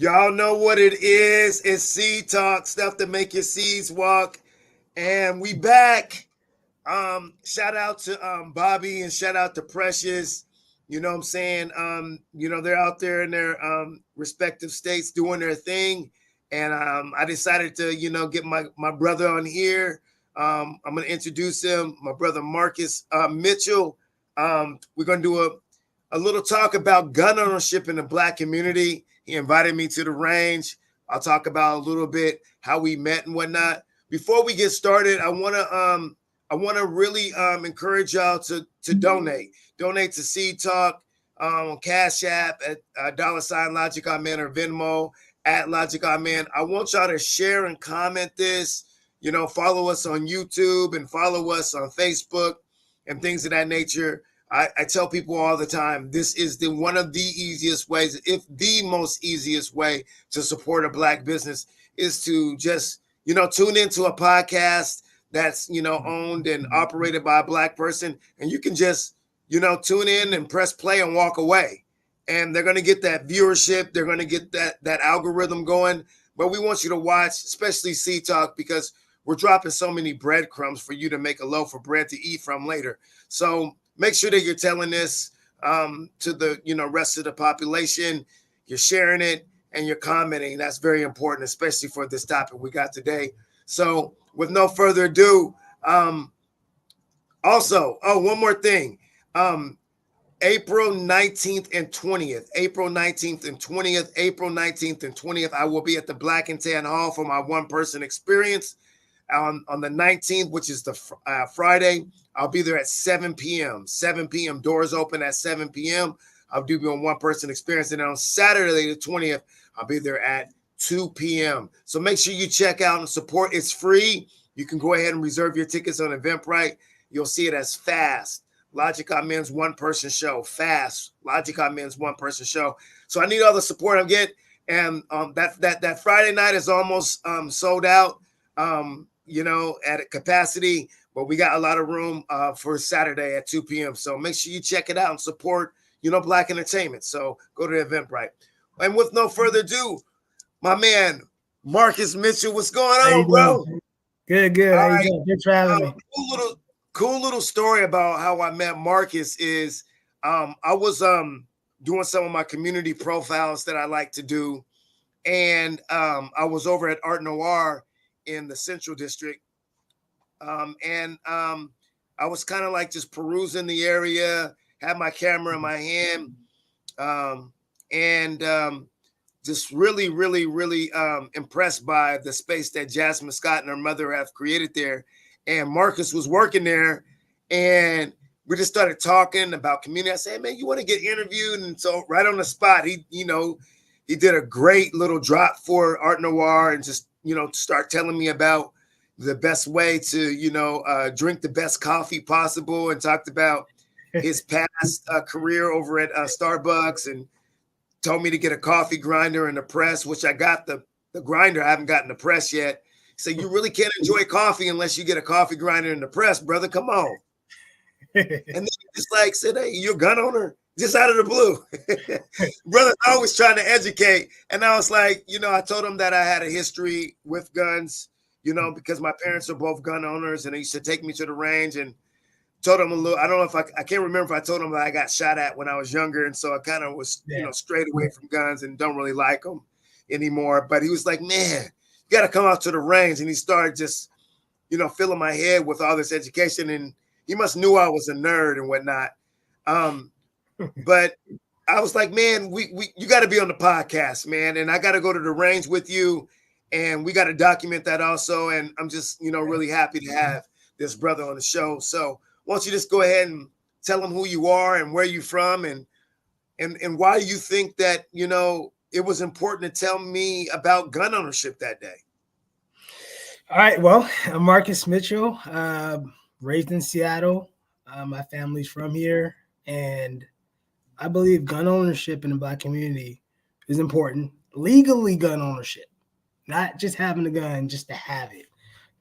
Y'all know what it is. It's Seed Talk, stuff to make your seeds walk. And we back. Shout out to Bobby and shout out to Precious. You know what I'm saying? They're out there in their respective states doing their thing. And I decided to, get my brother on here. I'm going to introduce him, my brother Marcus Mitchell. We're going to do a little talk about gun ownership in the Black community. He invited me to the range. I'll talk about a little bit how we met and whatnot. Before we get started, I want to really encourage y'all to donate. Donate to Seed Talk on Cash App at $ Logic Amen or Venmo at Logic Amen. I want y'all to share and comment this. Follow us on YouTube and follow us on Facebook and things of that nature. I tell people all the time, this is one of the easiest ways, if the most easiest way to support a Black business is to just, tune into a podcast that's, owned and operated by a Black person. And you can just, tune in and press play and walk away. And they're going to get that viewership. They're going to get that algorithm going. But we want you to watch, especially Seed Talk, because we're dropping so many breadcrumbs for you to make a loaf of bread to eat from later. So make sure that you're telling this to the rest of the population. You're sharing it and you're commenting. That's very important, especially for this topic we got today. So with no further ado, one more thing. April 19th and 20th, I will be at the Black and Tan Hall for my one-person experience. On the 19th, which is the Friday, I'll be there at 7 p.m. 7 p.m. Doors open at 7 p.m. I'll do a one-person experience. And then on Saturday, the 20th, I'll be there at 2 p.m. So make sure you check out and support. It's free. You can go ahead and reserve your tickets on Eventbrite. You'll see it as FAST. Logic Amen's one-person show. FAST. Logic Amen's one-person show. So I need all the support I'm getting. And that Friday night is almost sold out. At a capacity, but we got a lot of room for Saturday at 2 p.m. So make sure you check it out and support, Black entertainment. So go to Eventbrite. And with no further ado, my man, Marcus Mitchell, what's going on, bro? Good. How you doing? Good for having me. Cool little story about how I met Marcus is I was doing some of my community profiles that I like to do. And I was over at Art Noir in the Central District. I was kind of like just perusing the area, had my camera in my hand, and just really, really, really impressed by the space that Jasmine Scott and her mother have created there. And Marcus was working there, and we just started talking about community. I said, hey, man, you want to get interviewed? And so right on the spot, he did a great little drop for Art Noir and just, start telling me about the best way to, drink the best coffee possible, and talked about his past career over at Starbucks, and told me to get a coffee grinder and a press, which I got the grinder. I haven't gotten the press yet. So you really can't enjoy coffee unless you get a coffee grinder and the press, brother. Come on. And then he just like said, hey, you're a gun owner? Just out of the blue. Brother, always trying to educate. And I was like, I told him that I had a history with guns, because my parents are both gun owners, and they used to take me to the range, and told him a little, I don't know if I can't remember if I told him that I got shot at when I was younger. And so I kind of was, straight away from guns and don't really like them anymore. But he was like, man, you got to come out to the range. And he started just, filling my head with all this education. And he must knew I was a nerd and whatnot. But I was like, man, you got to be on the podcast, man. And I got to go to the range with you. And we got to document that also. And I'm just, really happy to have this brother on the show. So why don't you just go ahead and tell them who you are and where you're from, and why you think that, it was important to tell me about gun ownership that day. All right. Well, I'm Marcus Mitchell, raised in Seattle. My family's from here, and I believe gun ownership in the Black community is important. Legally gun ownership, not just having a gun just to have it,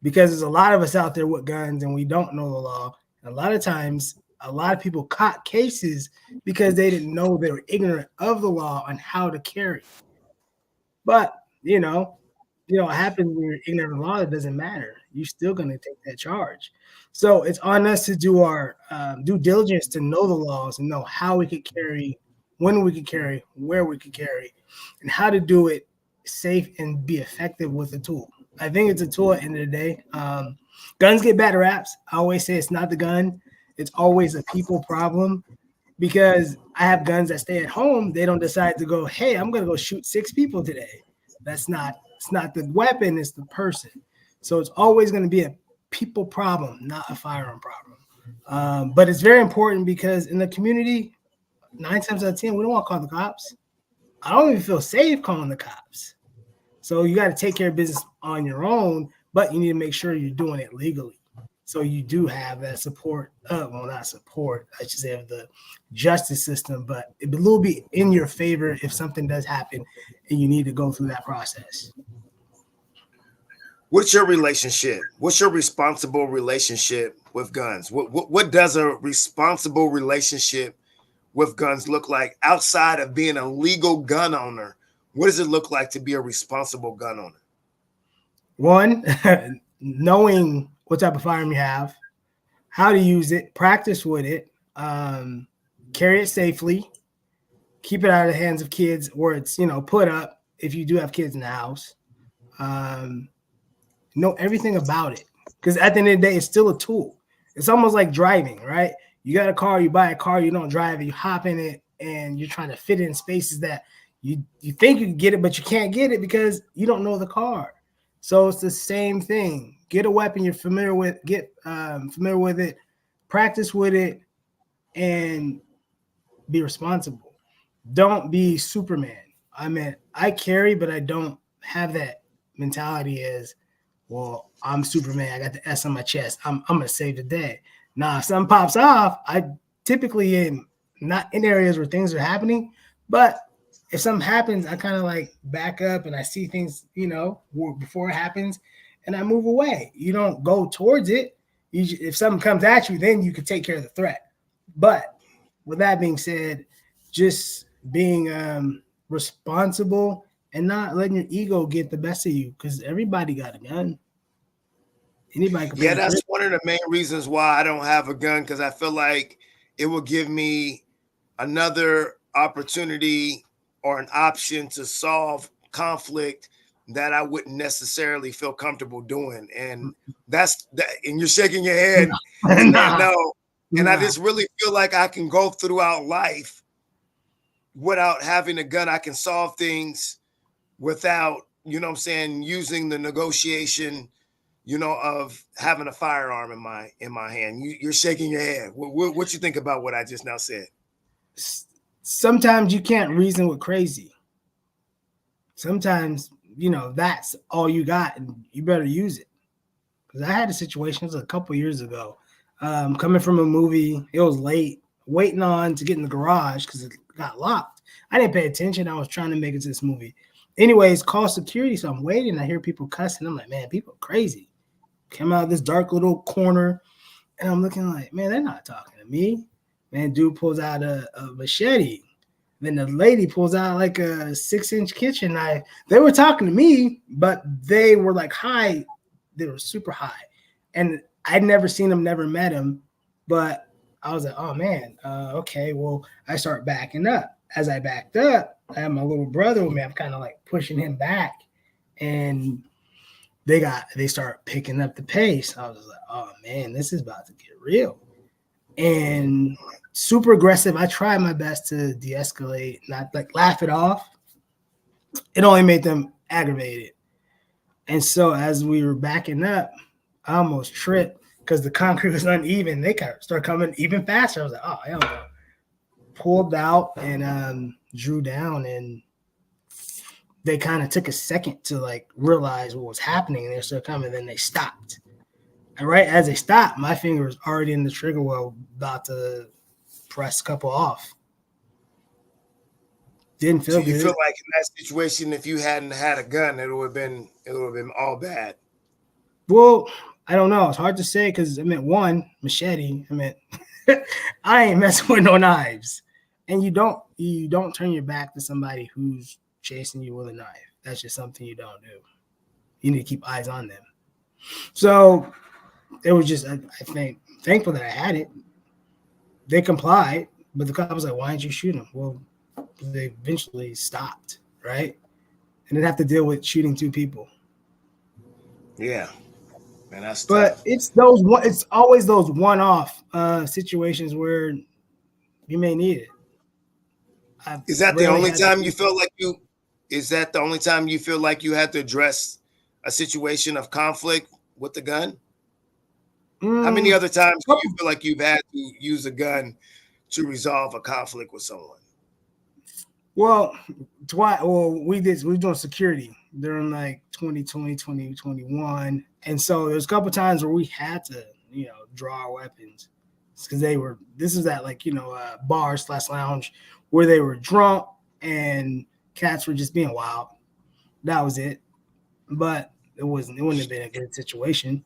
because there's a lot of us out there with guns and we don't know the law. A lot of times, a lot of people caught cases because they didn't know, they were ignorant of the law on how to carry. But what happens when you're ignorant of law, it doesn't matter. You're still going to take that charge. So it's on us to do our due diligence to know the laws and know how we could carry, when we could carry, where we could carry, and how to do it safe and be effective with the tool. I think it's a tool at the end of the day. Guns get bad raps. I always say it's not the gun. It's always a people problem, because I have guns that stay at home. They don't decide to go, hey, I'm going to go shoot 6 people today. It's not the weapon, it's the person. So it's always going to be a people problem, not a firearm problem. But it's very important, because in the community, 9 times out of 10, we don't want to call the cops. I don't even feel safe calling the cops. So you got to take care of business on your own, but you need to make sure you're doing it legally. So you do have that support, not support, I should say, of the justice system, but it will be in your favor if something does happen and you need to go through that process. What's your relationship? What's your responsible relationship with guns? What does a responsible relationship with guns look like outside of being a legal gun owner? What does it look like to be a responsible gun owner? One, knowing what type of firearm you have, how to use it, practice with it, carry it safely, keep it out of the hands of kids where it's, put up if you do have kids in the house. Know everything about it, because at the end of the day, it's still a tool. It's almost like driving, right? You got a car, you buy a car, you don't drive it, you hop in it, and you're trying to fit in spaces that you think you can get it, but you can't get it because you don't know the car. So it's the same thing. Get a weapon you're familiar with, get familiar with it, practice with it, and be responsible. Don't be Superman. I carry, but I don't have that mentality as, well, I'm Superman. I got the S on my chest. I'm going to save the day. Nah, if something pops off, I typically am not in areas where things are happening, but if something happens, I kind of like back up and I see things, before it happens, and I move away. You don't go towards it. If something comes at you, then you can take care of the threat. But with that being said, just being responsible and not letting your ego get the best of you, because everybody got a gun. Anybody can. Yeah, that's one of the main reasons why I don't have a gun, because I feel like it will give me another opportunity or an option to solve conflict that I wouldn't necessarily feel comfortable doing. And that's that. And you're shaking your head. No. And I just really feel like I can go throughout life without having a gun. I can solve things without, using the negotiation, of having a firearm in my hand. You're shaking your head. What you think about what I just now said? Sometimes you can't reason with crazy. Sometimes, that's all you got, and you better use it. Because I had a situation, it was a couple years ago, coming from a movie. It was late, waiting on to get in the garage because it got locked. I didn't pay attention. I was trying to make it to this movie. Anyways, call security. So I'm waiting. I hear people cussing. I'm like, man, people are crazy. Came out of this dark little corner, and I'm looking like, man, they're not talking to me. Man, dude pulls out a machete. Then the lady pulls out like a 6-inch kitchen knife. They were talking to me, but they were like high. They were super high. And I'd never seen them, never met them. But I was like, oh, man, okay. Well, I start backing up. As I backed up, I had my little brother with me. I'm kind of like pushing him back. And they start picking up the pace. I was like, oh, man, this is about to get real. And super aggressive. I tried my best to de-escalate, not like laugh it off. It only made them aggravated. And so as we were backing up, I almost tripped because the concrete was uneven. They kind of started coming even faster. I was like, oh, hell no. Pulled out and drew down, and they kind of took a second to like realize what was happening. And they started coming, then they stopped. And right as they stopped, my finger was already in the trigger well, about to press a couple off. Didn't feel good. You feel like in that situation, if you hadn't had a gun, it would have been all bad. Well, I don't know. It's hard to say because one machete. I ain't messing with no knives. And you don't turn your back to somebody who's chasing you with a knife. That's just something you don't do. You need to keep eyes on them. So it was just, I think, thankful that I had it. They complied, but the cop was like, "Why didn't you shoot him?" Well, they eventually stopped, right? And then have to deal with shooting 2 people. Yeah, man, that's But tough. it's always those one-off situations where you may need it. I've Is that the rarely only had time you feel like you? Is that the only time you feel like you had to address a situation of conflict with the gun? How many other times do you feel like you've had to use a gun to resolve a conflict with someone? Well, we were doing security during like 2020, 2021. And so there's a couple times where we had to, draw our weapons because this is at like, bar/lounge where they were drunk and cats were just being wild. That was it. But it wouldn't have been a good situation.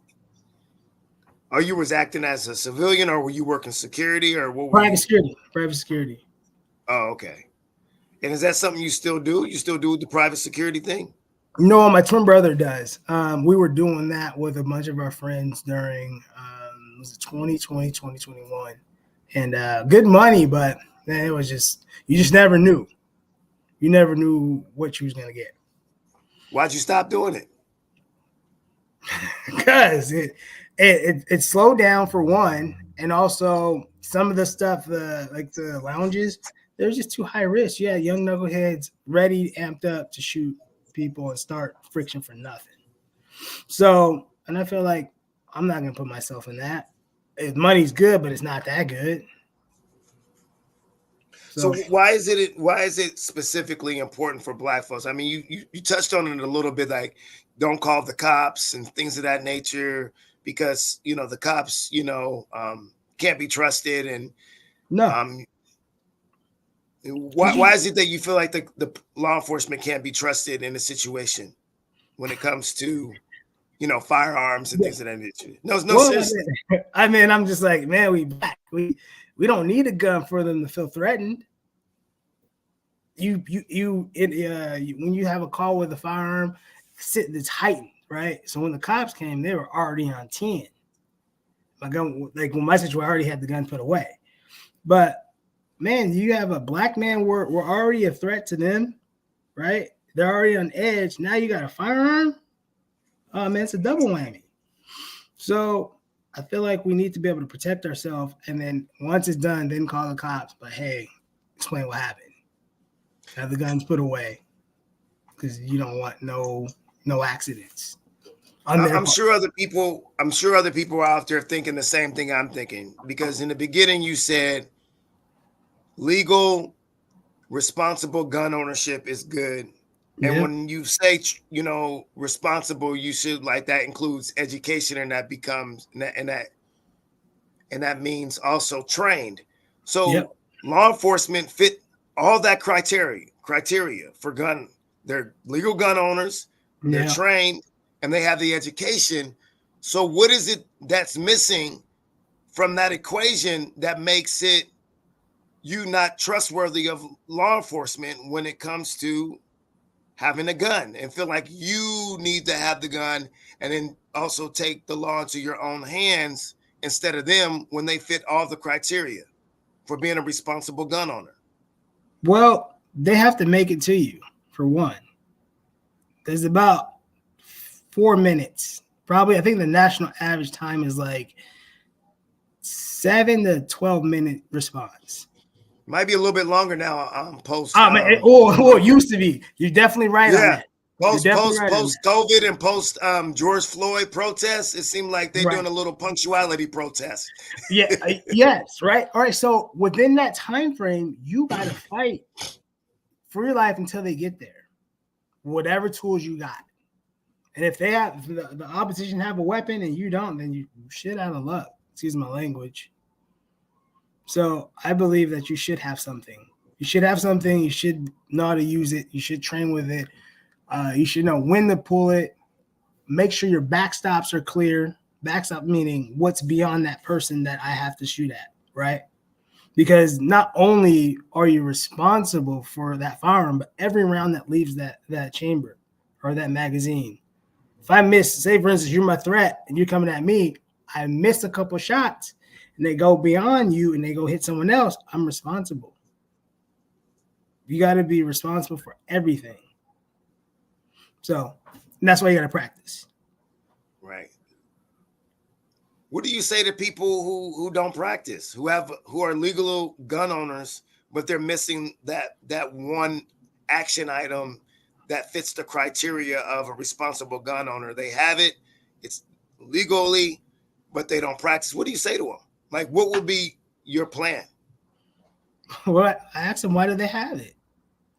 Are you was acting as a civilian, or were you working security, or what? Private security. Oh, okay. And is that something you still do? You still do the private security thing? No, my twin brother does. We were doing that with a bunch of our friends during was it 2020, 2021. And good money, but man, it was just you just never knew. You never knew what you was gonna get. Why'd you stop doing it? Because it slowed down for one, and also some of the stuff, like the lounges, they're just too high risk. Yeah, young knuckleheads ready, amped up to shoot people and start friction for nothing. So, and I feel like I'm not gonna put myself in that. Money's good, but it's not that good. So why is it specifically important for Black folks? I mean, you touched on it a little bit, like don't call the cops and things of that nature, because the cops can't be trusted. And no, why is it that you feel like the law enforcement can't be trusted in a situation when it comes to firearms and things of that nature? No, seriously. I mean, I'm just like, man, we don't need a gun for them to feel threatened. When you have a call with a firearm, it's heightened, right? So when the cops came, they were already on 10. My gun, like when my situation, I already had the gun put away. But man, you have a black man, we're already a threat to them, right? They're already on edge. Now you got a firearm. Oh man, it's a double whammy. So I feel like we need to be able to protect ourselves, and then once it's done, then call the cops. But hey, explain what happened. Have the guns put away because you don't want no accidents. I'm sure other people are out there thinking the same thing I'm thinking, because in the beginning you said legal, responsible gun ownership is good. And when you say, responsible, you should, like, that includes education, and that becomes, and that means also trained. So law enforcement fit all that criteria for gun. They're legal gun owners, they're trained, and they have the education. So what is it that's missing from that equation that makes it you not trustworthy of law enforcement when it comes to having a gun, and feel like you need to have the gun and then also take the law into your own hands instead of them when they fit all the criteria for being a responsible gun owner? Well, they have to make it to you, for one. There's about 4 minutes. Probably, I think the national average time is like 7 to 12 minute response. Might be a little bit longer now. Post. It used to be. You're definitely right on that. Post COVID and post George Floyd protests, it seemed like they're doing a little punctuality protest. Yes, right. All right. So within that time frame, you got to fight for your life until they get there. Whatever tools you got, and if they have the opposition have a weapon and you don't, then you shit out of luck. Excuse my language. So I believe that you should have something. You should have something. You should know how to use it. You should train with it. You should know when to pull it. Make sure your backstops are clear. Backstop meaning what's beyond that person that I have to shoot at, right? Because not only are you responsible for that firearm, but every round that leaves that chamber, or that magazine. If I miss, say for instance, you're my threat and you're coming at me, I missed a couple shots and they go beyond you and they go hit someone else, I'm responsible. You got to be responsible for everything. So that's why you got to practice. Right. What do you say to people who don't practice, who are legal gun owners, but they're missing that one action item that fits the criteria of a responsible gun owner? They have it, it's legally, but they don't practice. What do you say to them? Like, what would be your plan? Well, I asked them, why do they have it?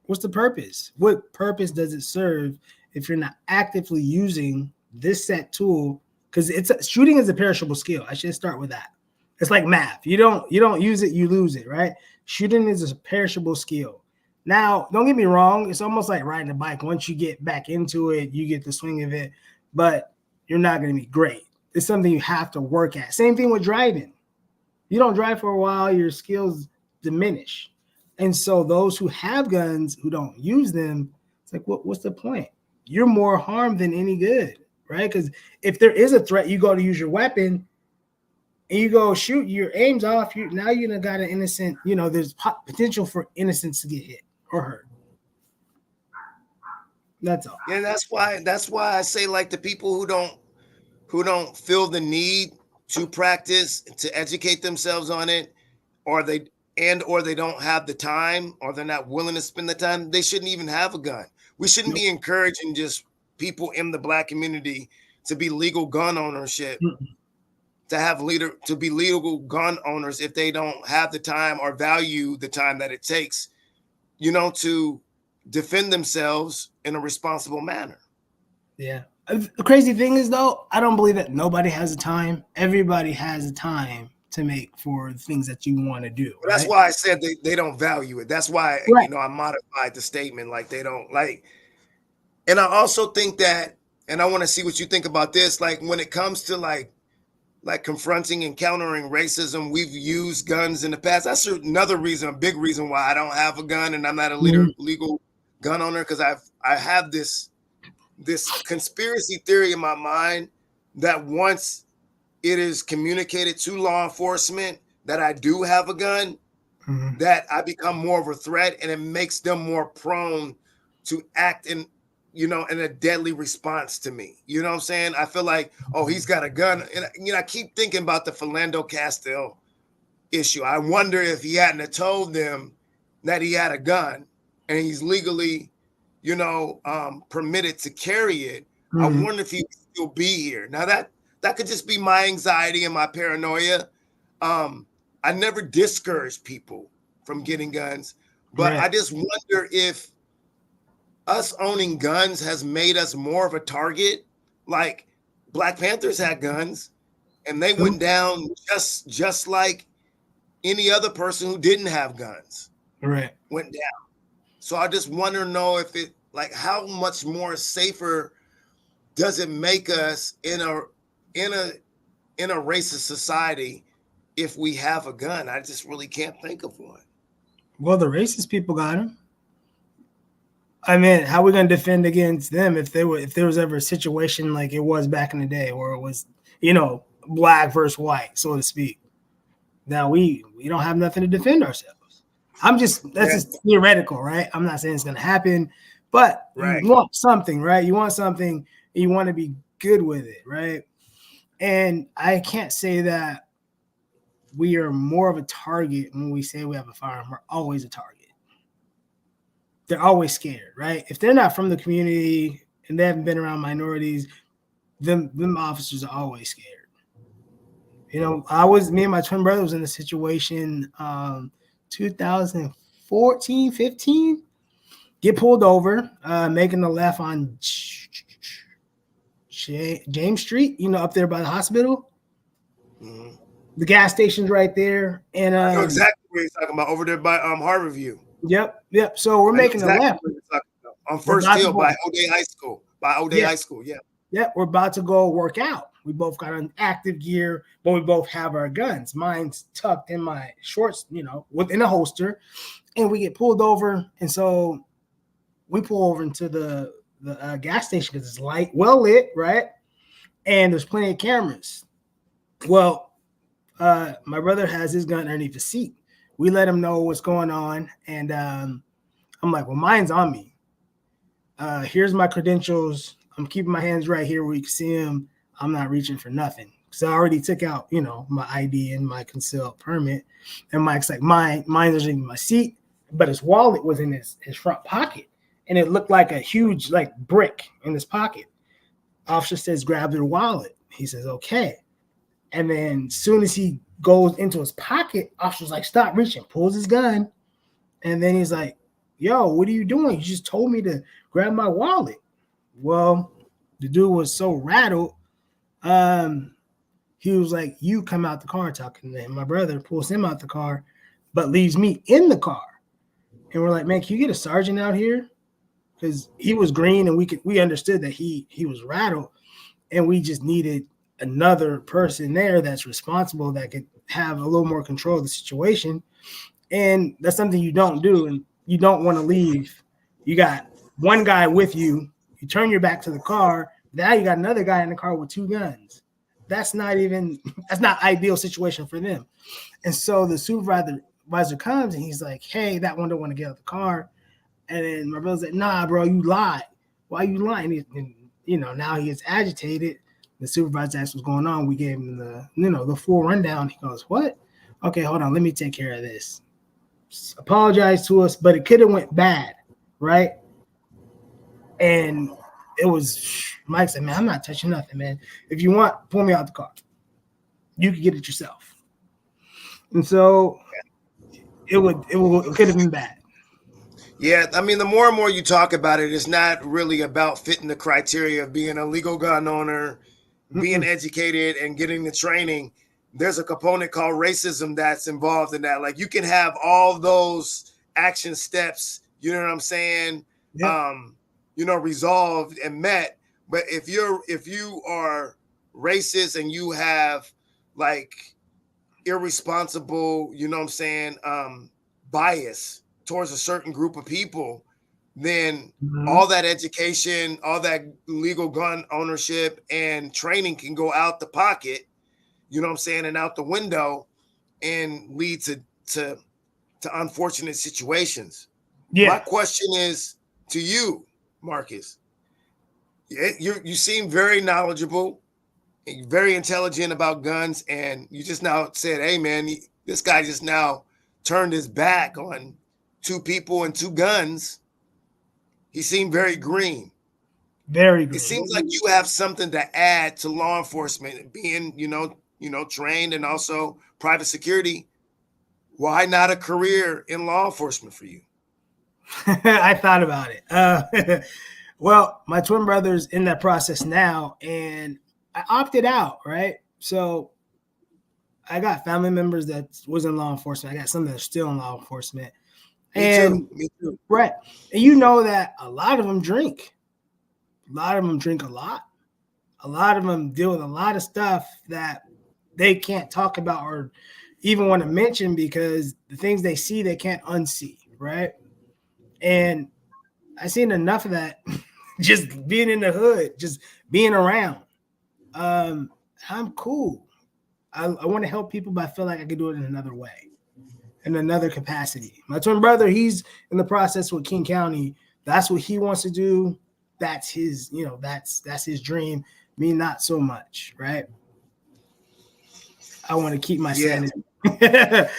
What's the purpose? What purpose does it serve if you're not actively using this set tool? Because shooting is a perishable skill. I should start with that. It's like math. You don't use it, you lose it, right? Shooting is a perishable skill. Now, don't get me wrong. It's almost like riding a bike. Once you get back into it, you get the swing of it, but you're not going to be great. It's something you have to work at. Same thing with driving. You don't drive for a while, your skills diminish. And so those who have guns, who don't use them, it's like, what's the point? You're more harm than any good, right? Because if there is a threat, you go to use your weapon and you go shoot, your aim's off. Now you got an innocent, there's potential for innocents to get hit or hurt. That's all. And that's why I say, like, the people who don't feel the need to practice, to educate themselves on it, or they don't have the time, or they're not willing to spend the time, they shouldn't even have a gun. We shouldn't be encouraging just people in the Black community to be legal gun ownership, to be legal gun owners if they don't have the time or value the time that it takes, to defend themselves in a responsible manner. Yeah. The crazy thing is, though, I don't believe that nobody has the time. Everybody has the time to make for things that you want to do. Right? That's why I said they don't value it. That's why, I modified the statement. Like, they don't like. And I also think that, and I want to see what you think about this, like, when it comes to like confronting and countering racism, we've used guns in the past. That's another reason, a big reason why I don't have a gun and I'm not a legal gun owner, because I have this conspiracy theory in my mind that once it is communicated to law enforcement that I do have a gun, that I become more of a threat, and it makes them more prone to act in a deadly response to me. You know what I'm saying? I feel like, oh, he's got a gun. And, I keep thinking about the Philando Castile issue. I wonder if he hadn't have told them that he had a gun and he's legally, permitted to carry it. I wonder if he would still be here. Now that could just be my anxiety and my paranoia. I never discourage people from getting guns, but I just wonder if us owning guns has made us more of a target. Like, Black Panthers had guns and they went down just like any other person who didn't have guns went down. So I just want to know if it, like, how much more safer does it make us in a racist society if we have a gun? I just really can't think of one. Well, the racist people got them. I mean, how are we going to defend against them if there was ever a situation like it was back in the day where it was, black versus white, so to speak? Now we don't have nothing to defend ourselves. That's just theoretical, right? I'm not saying it's going to happen, but you want something, right? You want something, and you want to be good with it, right? And I can't say that we are more of a target when we say we have a firearm. We're always a target. They're always scared, right? If they're not from the community and they haven't been around minorities, them officers are always scared. Me and my twin brother was in a situation 2014, 15, get pulled over, making the left on James Street, up there by the hospital. The gas station's right there. And I know exactly what you're talking about, over there by Harborview. Yep. So we're making a left on First Hill by O'Day High School. High School, yeah. Yeah, we're about to go work out. We both got on active gear, but we both have our guns. Mine's tucked in my shorts, within a holster, and we get pulled over. And so we pull over into the the gas station because it's light, well lit, right? And there's plenty of cameras. Well, my brother has his gun underneath the seat. We let him know what's going on, and I'm like, well, mine's on me. Here's my credentials. I'm keeping my hands right here where you can see them. I'm not reaching for nothing. So I already took out, my ID and my concealed permit. And Mike's like, mine's in my seat, but his wallet was in his front pocket. And it looked like a huge brick in his pocket. Officer says, grab their wallet. He says, okay. And then as soon as he goes into his pocket, officer's like, stop reaching, pulls his gun. And then he's like, yo, what are you doing? You just told me to grab my wallet. Well, the dude was so rattled. He was like, you come out the car talking to him. My brother pulls him out the car, but leaves me in the car. And we're like, man, can you get a sergeant out here? Because he was green and we understood that he was rattled, and we just needed another person there that's responsible that could have a little more control of the situation. And that's something you don't do, and you don't want to leave. You got one guy with you, you turn your back to the car, now you got another guy in the car with two guns. That's not ideal situation for them. And so the supervisor comes and he's like, hey, that one don't want to get out of the car. And then my brother's like, nah, bro, you lied. Why you lying? And now he gets agitated. The supervisor asked what's going on. We gave him the full rundown. He goes, what? Okay, hold on. Let me take care of this. Apologize to us, but it could have went bad, right? And it was, Mike said, man, I'm not touching nothing, man. If you want, pull me out the car. You can get it yourself. And so it could have been bad. Yeah, I mean, the more and more you talk about it, it's not really about fitting the criteria of being a legal gun owner, being educated, and getting the training. There's a component called racism that's involved in that. Like, you can have all those action steps, you know what I'm saying? Yep. Resolved and met. But if you are racist and you have irresponsible, you know what I'm saying, bias towards a certain group of people, then all that education, all that legal gun ownership and training can go out the pocket, you know what I'm saying, and out the window, and lead to unfortunate situations. Yeah. My question is to you, Marcus. You seem very knowledgeable, very intelligent about guns, and you just now said, hey, man, this guy just now turned his back on two people and two guns. He seemed very green. Very green. It seems like you have something to add to law enforcement, being, trained, and also private security. Why not a career in law enforcement for you? I thought about it. Well, my twin brother's in that process now, and I opted out, right? So I got family members that was in law enforcement. I got some that are still in law enforcement. Me too. Right. And you know that a lot of them drink. A lot of them drink a lot. A lot of them deal with a lot of stuff that they can't talk about or even want to mention because the things they see, they can't unsee, right? And I've seen enough of that just being in the hood, just being around. I'm cool. I want to help people, but I feel like I could do it in another way, in another capacity. My twin brother, he's in the process with King County. That's what he wants to do. That's his, that's his dream. Me, not so much, right? I want to keep my sanity. Yeah,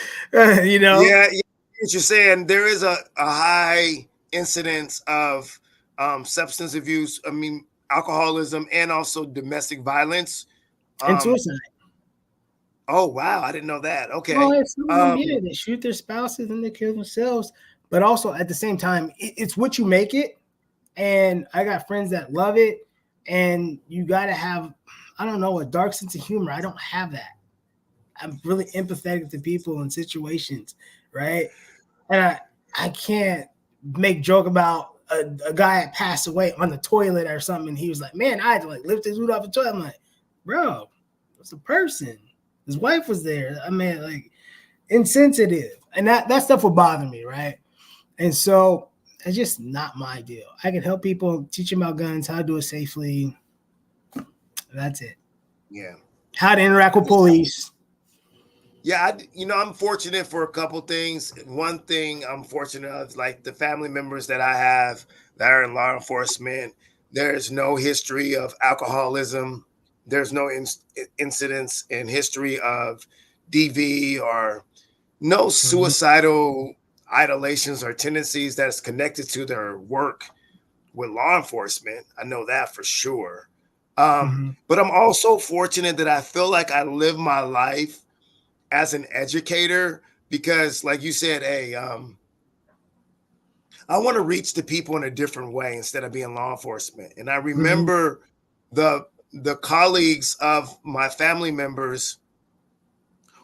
what you're saying. There is a high incidence of substance abuse. I mean, alcoholism, and also domestic violence and suicide. Oh wow, I didn't know that. Okay. Well, they shoot their spouses and they kill themselves, but also at the same time, it's what you make it. And I got friends that love it, and you got to have, I don't know, a dark sense of humor. I don't have that. I'm really empathetic to people and situations, right? And I can't make joke about a guy that passed away on the toilet or something, and he was like, man, I had to lift his dude off the toilet. I'm like, bro, it's a person. His wife was there. I mean, insensitive. And that stuff would bother me, right? And so that's just not my deal. I can help people, teach them about guns, how to do it safely. That's it. Yeah. How to interact with police. Yeah, I'm fortunate for a couple things. One thing I'm fortunate of, like the family members that I have that are in law enforcement, there's no history of alcoholism. There's no incidents in history of DV or no suicidal idolations or tendencies that's connected to their work with law enforcement. I know that for sure. But I'm also fortunate that I feel like I live my life as an educator because, like you said, hey, I want to reach the people in a different way instead of being law enforcement. And I remember the colleagues of my family members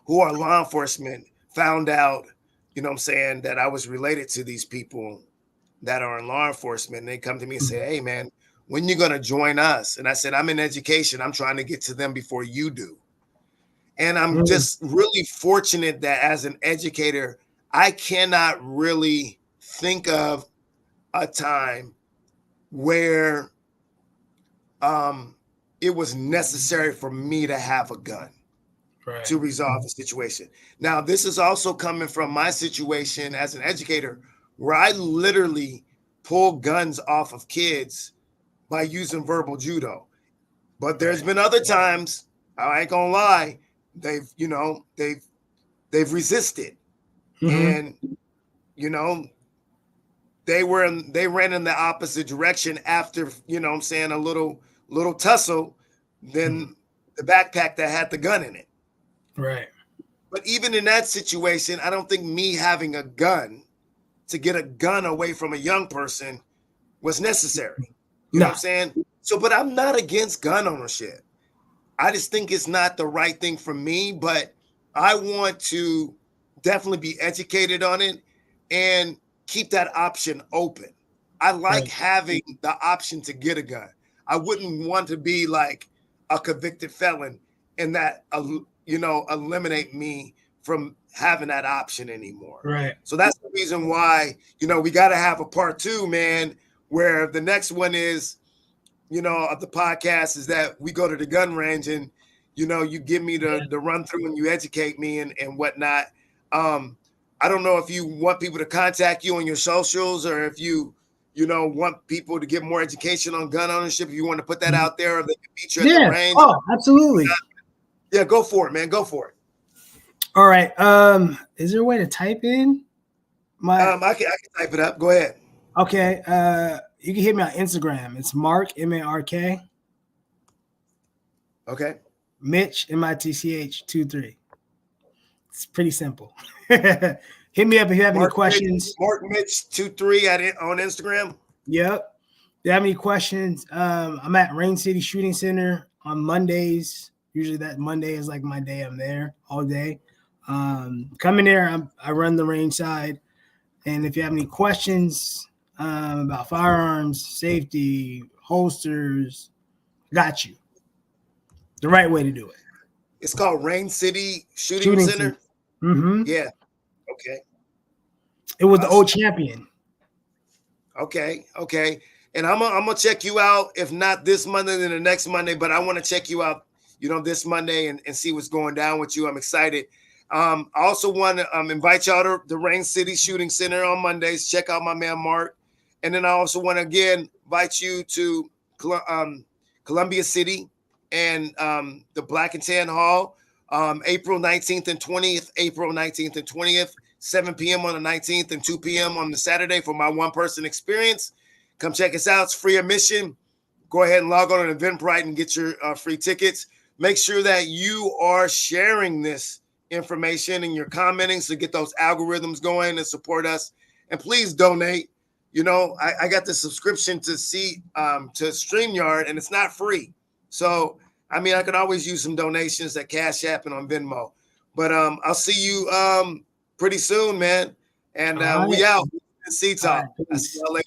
who are law enforcement found out, you know what I'm saying, that I was related to these people that are in law enforcement. And they come to me and say, hey, man, when you going to join us? And I said, I'm in education. I'm trying to get to them before you do. And I'm just really fortunate that as an educator, I cannot really think of a time where it was necessary for me to have a gun to resolve the situation. Now, this is also coming from my situation as an educator, where I literally pull guns off of kids by using verbal judo. But there's been other times, I ain't gonna lie, they've resisted. And they ran in the opposite direction after, a little tussle than the backpack that had the gun in it. Right. But even in that situation, I don't think me having a gun to get a gun away from a young person was necessary. You know what I'm saying? So, but I'm not against gun ownership. I just think it's not the right thing for me, but I want to definitely be educated on it and keep that option open. I like having the option to get a gun. I wouldn't want to be like a convicted felon and that, eliminate me from having that option anymore. Right. So that's the reason why, we got to have a part 2, man, where the next one is, of the podcast is that we go to the gun range and, you give me the run through and you educate me and whatnot. I don't know if you want people to contact you on your socials or if you want people to get more education on gun ownership. If you want to put that out there, or they can meet you at the range. Oh, absolutely. Yeah, go for it, man. Go for it. All right. Is there a way to type in my? I can type it up. Go ahead. Okay. You can hit me on Instagram. It's Mark MARK. Okay. Mitch MITCH 23. It's pretty simple. Hit me up if you have any questions. Mark Mitch 23 on Instagram. Yep. If you have any questions, I'm at Rain City Shooting Center on Mondays. Usually that Monday is like my day. I'm there all day. Come in there. I run the range side. And if you have any questions about firearms, safety, holsters, got you. The right way to do it. It's called Rain City Shooting Center. Yeah. Okay. It was the old champion. Okay. And I'm gonna check you out. If not this Monday, then the next Monday. But I want to check you out, this Monday and see what's going down with you. I'm excited. I also want to invite y'all to the Rain City Shooting Center on Mondays. Check out my man Mark. And then I also want to again invite you to Columbia City and the Black and Tan Hall, April 19th and 20th. April 19th and 20th, 7 p.m. on the 19th and 2 p.m. on the Saturday for my one-person experience. Come check us out. It's free admission. Go ahead and log on to Eventbrite and get your free tickets. Make sure that you are sharing this information and you're commenting so get those algorithms going and support us. And please donate. I got the subscription to StreamYard and it's not free. So, I could always use some donations at Cash App and on Venmo. But I'll see you pretty soon, man. And we out. C Talk. I'll see y'all later.